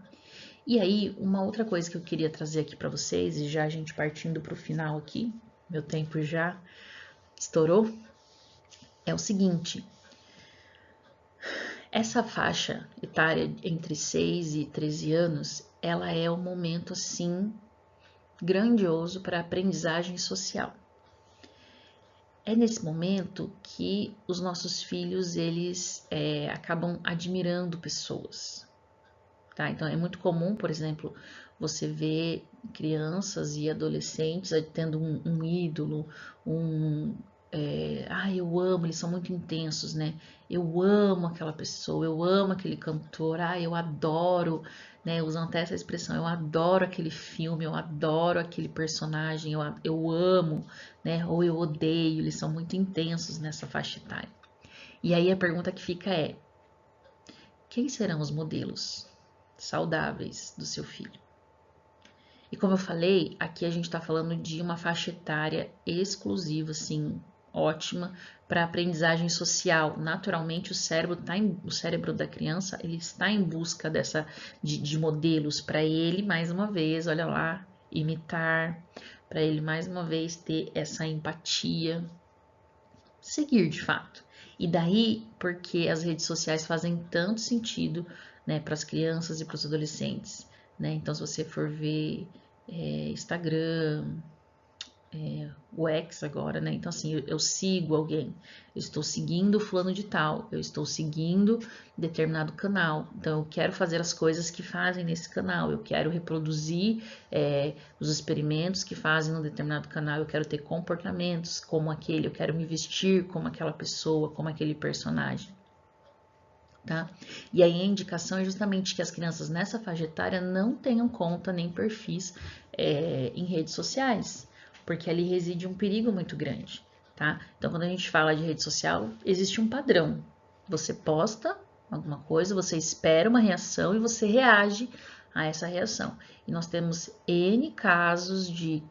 E aí, uma outra coisa que eu queria trazer aqui para vocês, e já a gente partindo para o final aqui, meu tempo já estourou, é o seguinte: essa faixa etária entre 6 e 13 anos, ela é um momento assim grandioso para a aprendizagem social. É nesse momento que os nossos filhos eles acabam admirando pessoas, tá? Então é muito comum, por exemplo, você ver crianças e adolescentes tendo um ídolo, eu amo, eles são muito intensos, né? Eu amo aquela pessoa, eu amo aquele cantor, eu adoro, né? Usam até essa expressão, eu adoro aquele filme, eu adoro aquele personagem, eu amo, né? Ou eu odeio, eles são muito intensos nessa faixa etária. E aí a pergunta que fica é: quem serão os modelos saudáveis do seu filho? E como eu falei, aqui a gente está falando de uma faixa etária exclusiva, assim, ótima para aprendizagem social. Naturalmente, o cérebro da criança ele está em busca de modelos para ele, mais uma vez, olha lá, imitar, para ele mais uma vez ter essa empatia, seguir de fato. E daí, porque as redes sociais fazem tanto sentido, né, para as crianças e para os adolescentes, né? Então, se você for ver Instagram, o X agora, né? Então, assim, eu sigo alguém, eu estou seguindo fulano de tal, eu estou seguindo determinado canal, então eu quero fazer as coisas que fazem nesse canal, eu quero reproduzir os experimentos que fazem no determinado canal, eu quero ter comportamentos como aquele, eu quero me vestir como aquela pessoa, como aquele personagem. Tá? E aí a indicação é justamente que as crianças nessa faixa etária não tenham conta nem perfis em redes sociais, porque ali reside um perigo muito grande, tá? Então, quando a gente fala de rede social, existe um padrão. Você posta alguma coisa, você espera uma reação e você reage a essa reação. E nós temos N casos de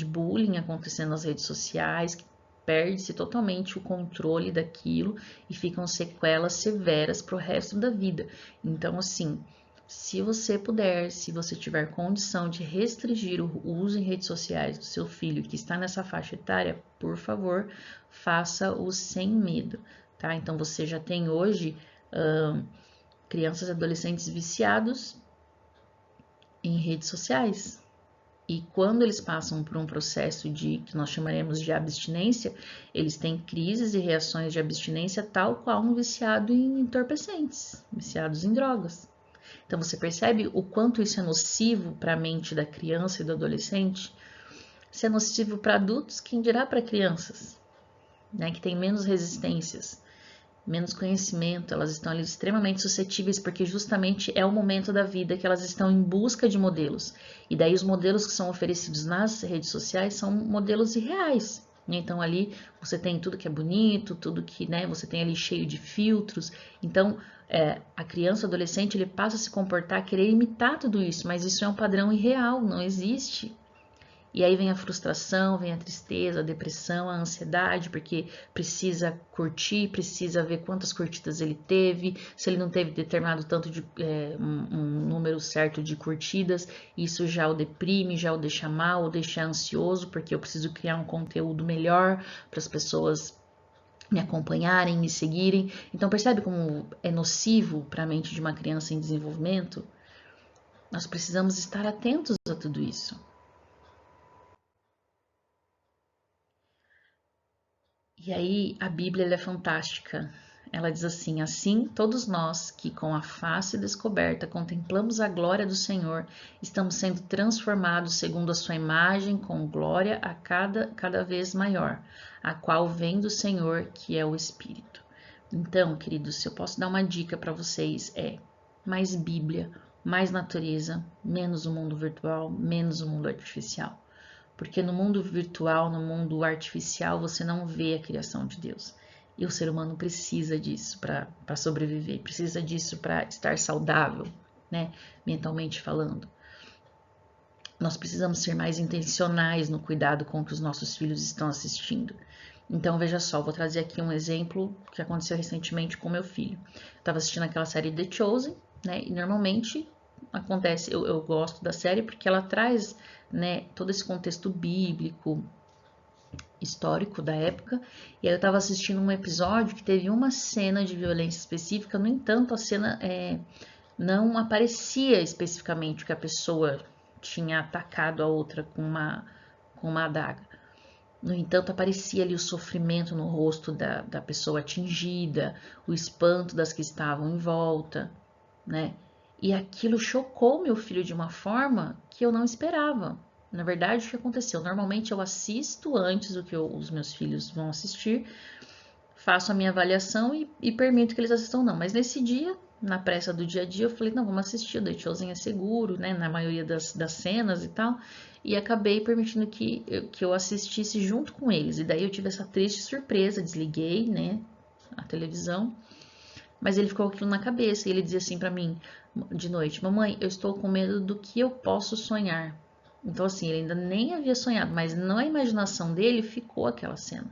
bullying acontecendo nas redes sociais, perde-se totalmente o controle daquilo e ficam sequelas severas para o resto da vida. Então, assim, se você puder, se você tiver condição de restringir o uso em redes sociais do seu filho que está nessa faixa etária, por favor, faça-o sem medo, tá? Então, você já tem hoje crianças e adolescentes viciados em redes sociais. E quando eles passam por um processo que nós chamaremos de abstinência, eles têm crises e reações de abstinência tal qual um viciado em entorpecentes, viciados em drogas. Então você percebe o quanto isso é nocivo para a mente da criança e do adolescente? Isso é nocivo para adultos, quem dirá para crianças, né, que têm menos resistências. menos conhecimento, elas estão ali extremamente suscetíveis, porque justamente é o momento da vida que elas estão em busca de modelos. E daí os modelos que são oferecidos nas redes sociais são modelos irreais. Então ali você tem tudo que é bonito, tudo que, né, você tem ali cheio de filtros. Então a criança, o adolescente, ele passa a se comportar, querer imitar tudo isso, mas isso é um padrão irreal, não existe. E aí vem a frustração, vem a tristeza, a depressão, a ansiedade, porque precisa curtir, precisa ver quantas curtidas ele teve, se ele não teve determinado tanto de um número certo de curtidas, isso já o deprime, já o deixa mal, ou deixa ansioso, porque eu preciso criar um conteúdo melhor para as pessoas me acompanharem, me seguirem. Então percebe como é nocivo para a mente de uma criança em desenvolvimento? Nós precisamos estar atentos a tudo isso. E aí a Bíblia ela é fantástica. Ela diz assim: assim, todos nós que com a face descoberta contemplamos a glória do Senhor, estamos sendo transformados segundo a sua imagem, com glória a cada vez maior, a qual vem do Senhor, que é o Espírito. Então, queridos, se eu posso dar uma dica para vocês, é mais Bíblia, mais natureza, menos o mundo virtual, menos o mundo artificial. Porque no mundo virtual, no mundo artificial, você não vê a criação de Deus. E o ser humano precisa disso para sobreviver, precisa disso para estar saudável, né? Mentalmente falando. Nós precisamos ser mais intencionais no cuidado com o que os nossos filhos estão assistindo. Então, veja só, vou trazer aqui um exemplo que aconteceu recentemente com meu filho. Estava assistindo aquela série The Chosen, né? E normalmente acontece, eu gosto da série porque ela traz, né, todo esse contexto bíblico, histórico da época. E aí eu estava assistindo um episódio que teve uma cena de violência específica, no entanto, a cena não aparecia especificamente que a pessoa tinha atacado a outra com uma adaga. No entanto, aparecia ali o sofrimento no rosto da pessoa atingida, o espanto das que estavam em volta, né? E aquilo chocou meu filho de uma forma que eu não esperava. Na verdade, o que aconteceu? Normalmente eu assisto antes do que os meus filhos vão assistir, faço a minha avaliação e permito que eles assistam não. Mas nesse dia, na pressa do dia a dia, eu falei, não, vamos assistir, o The Chosen é seguro, né, na maioria das cenas e tal, e acabei permitindo que eu assistisse junto com eles. E daí eu tive essa triste surpresa, desliguei, né, a televisão, mas ele ficou com aquilo na cabeça, e ele dizia assim para mim, de noite, mamãe, eu estou com medo do que eu posso sonhar. Então assim, ele ainda nem havia sonhado, mas na imaginação dele ficou aquela cena.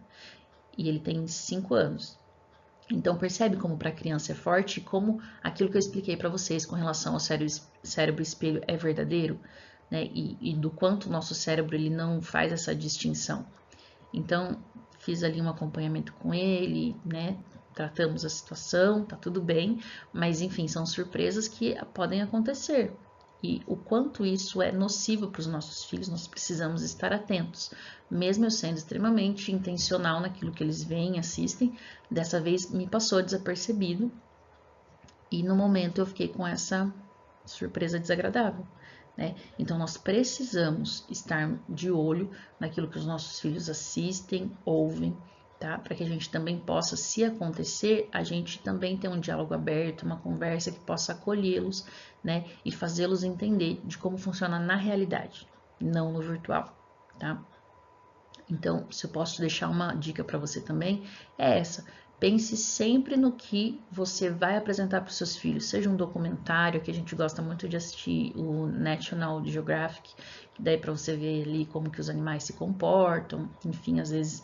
E ele tem 5 anos. Então percebe como para a criança é forte e como aquilo que eu expliquei para vocês com relação ao cérebro espelho é verdadeiro, né? E do quanto o nosso cérebro ele não faz essa distinção. Então fiz ali um acompanhamento com ele, né? Tratamos a situação, tá tudo bem, mas enfim, são surpresas que podem acontecer. E o quanto isso é nocivo para os nossos filhos, nós precisamos estar atentos. Mesmo eu sendo extremamente intencional naquilo que eles veem, assistem, dessa vez me passou desapercebido e no momento eu fiquei com essa surpresa desagradável. Né? Então nós precisamos estar de olho naquilo que os nossos filhos assistem, ouvem, tá? Para que a gente também possa, se acontecer, a gente também ter um diálogo aberto, uma conversa que possa acolhê-los, né? E fazê-los entender de como funciona na realidade, não no virtual, tá? Então, se eu posso deixar uma dica para você também, é essa. Pense sempre no que você vai apresentar para os seus filhos, seja um documentário, que a gente gosta muito de assistir, o National Geographic, que daí para você ver ali como que os animais se comportam, enfim, às vezes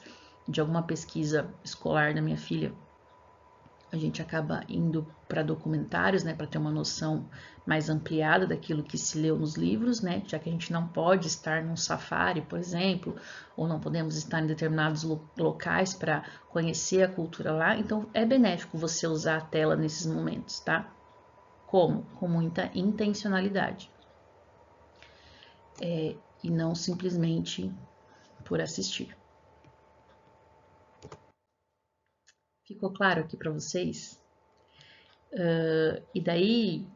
de alguma pesquisa escolar da minha filha, a gente acaba indo para documentários, né, para ter uma noção mais ampliada daquilo que se leu nos livros, né, já que a gente não pode estar num safari, por exemplo, ou não podemos estar em determinados locais para conhecer a cultura lá, então é benéfico você usar a tela nesses momentos, tá? Como? Com muita intencionalidade. E não simplesmente por assistir. Ficou claro aqui para vocês? E daí,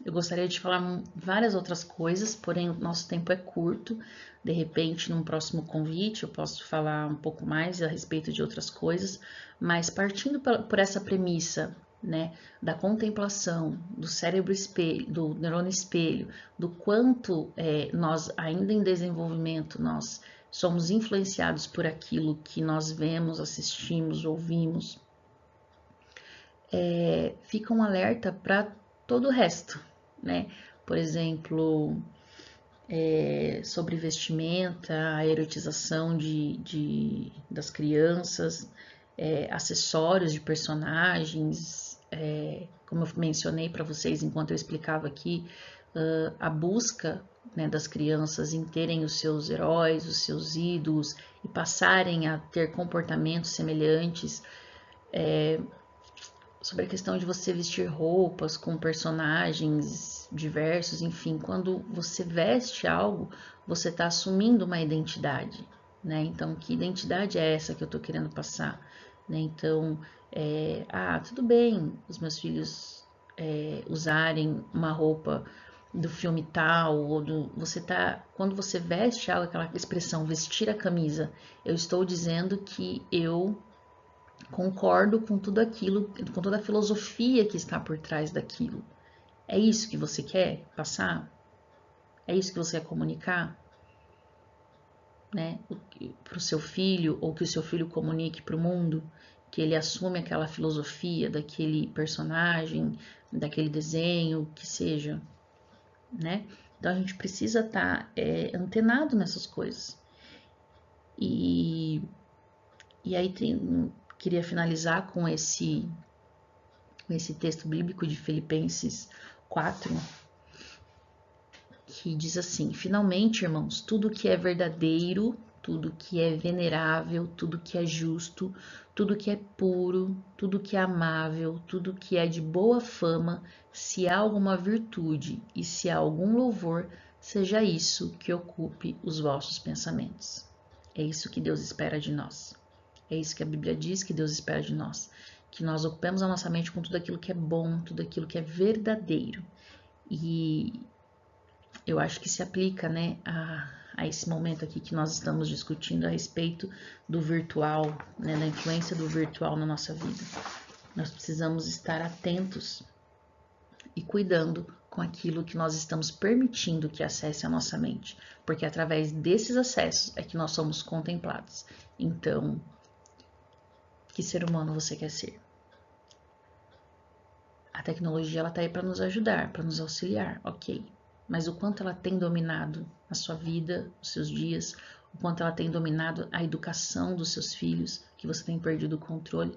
Eu gostaria de falar várias outras coisas, porém o nosso tempo é curto. De repente, num próximo convite, eu posso falar um pouco mais a respeito de outras coisas, mas partindo por essa premissa, né, da contemplação, do cérebro espelho, do neurônio espelho, do quanto nós, ainda em desenvolvimento, nós somos influenciados por aquilo que nós vemos, assistimos, ouvimos, fica um alerta para todo o resto, né? Por exemplo, sobre vestimenta, a erotização das crianças, acessórios de personagens, como eu mencionei para vocês enquanto eu explicava aqui, a busca, né, das crianças em terem os seus heróis, os seus ídolos e passarem a ter comportamentos semelhantes, sobre a questão de você vestir roupas com personagens diversos, enfim, quando você veste algo, você está assumindo uma identidade, né? Então, que identidade é essa que eu estou querendo passar? Né? Então, tudo bem os meus filhos usarem uma roupa do filme tal, quando você veste algo, aquela expressão vestir a camisa, eu estou dizendo que eu concordo com tudo aquilo, com toda a filosofia que está por trás daquilo. É isso que você quer passar? É isso que você quer comunicar? Né? Para o seu filho, ou que o seu filho comunique para o mundo, que ele assume aquela filosofia daquele personagem, daquele desenho, que seja, né? Então a gente precisa estar antenado nessas coisas. E aí queria finalizar com esse texto bíblico de Filipenses 4, que diz assim: finalmente, irmãos, tudo que é verdadeiro, tudo que é venerável, tudo que é justo, tudo que é puro, tudo que é amável, tudo que é de boa fama, se há alguma virtude e se há algum louvor, seja isso que ocupe os vossos pensamentos. É isso que Deus espera de nós. É isso que a Bíblia diz que Deus espera de nós. Que nós ocupemos a nossa mente com tudo aquilo que é bom, tudo aquilo que é verdadeiro. E eu acho que se aplica, né, a esse momento aqui que nós estamos discutindo a respeito do virtual, né, da influência do virtual na nossa vida. Nós precisamos estar atentos e cuidando com aquilo que nós estamos permitindo que acesse a nossa mente, porque através desses acessos é que nós somos contemplados. Então, que ser humano você quer ser? A tecnologia ela está aí para nos ajudar, para nos auxiliar, ok. Mas o quanto ela tem dominado a sua vida, os seus dias, o quanto ela tem dominado a educação dos seus filhos, que você tem perdido o controle.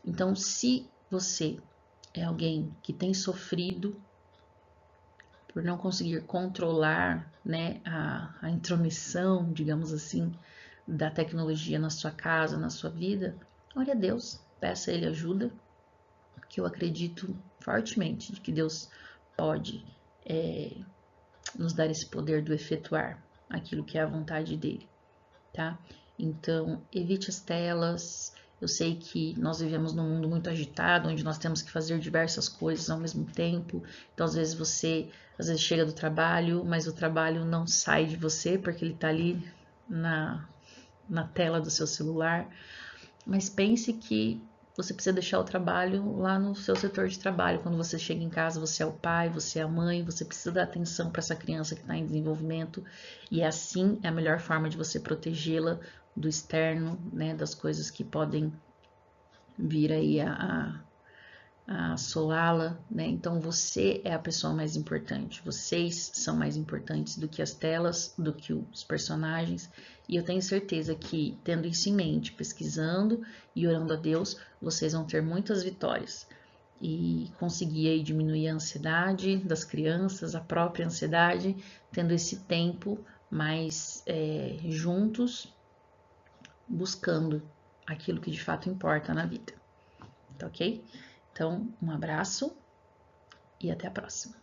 Então, se você é alguém que tem sofrido por não conseguir controlar, né, a intromissão, digamos assim, da tecnologia na sua casa, na sua vida, ore a Deus, peça a Ele ajuda, que eu acredito fortemente de que Deus pode nos dar esse poder do efetuar aquilo que é a vontade dele, tá? Então, evite as telas. Eu sei que nós vivemos num mundo muito agitado, onde nós temos que fazer diversas coisas ao mesmo tempo. Então, às vezes chega do trabalho, mas o trabalho não sai de você, porque ele está ali na tela do seu celular. Mas pense que você precisa deixar o trabalho lá no seu setor de trabalho. Quando você chega em casa, você é o pai, você é a mãe, você precisa dar atenção para essa criança que está em desenvolvimento. E assim é a melhor forma de você protegê-la do externo, né, das coisas que podem vir aí a assolá-la, né? Então você é a pessoa mais importante, vocês são mais importantes do que as telas, do que os personagens, e eu tenho certeza que, tendo isso em mente, pesquisando e orando a Deus, vocês vão ter muitas vitórias e conseguir aí diminuir a ansiedade das crianças, a própria ansiedade, tendo esse tempo mais juntos, buscando aquilo que de fato importa na vida, tá ok? Então, um abraço e até a próxima.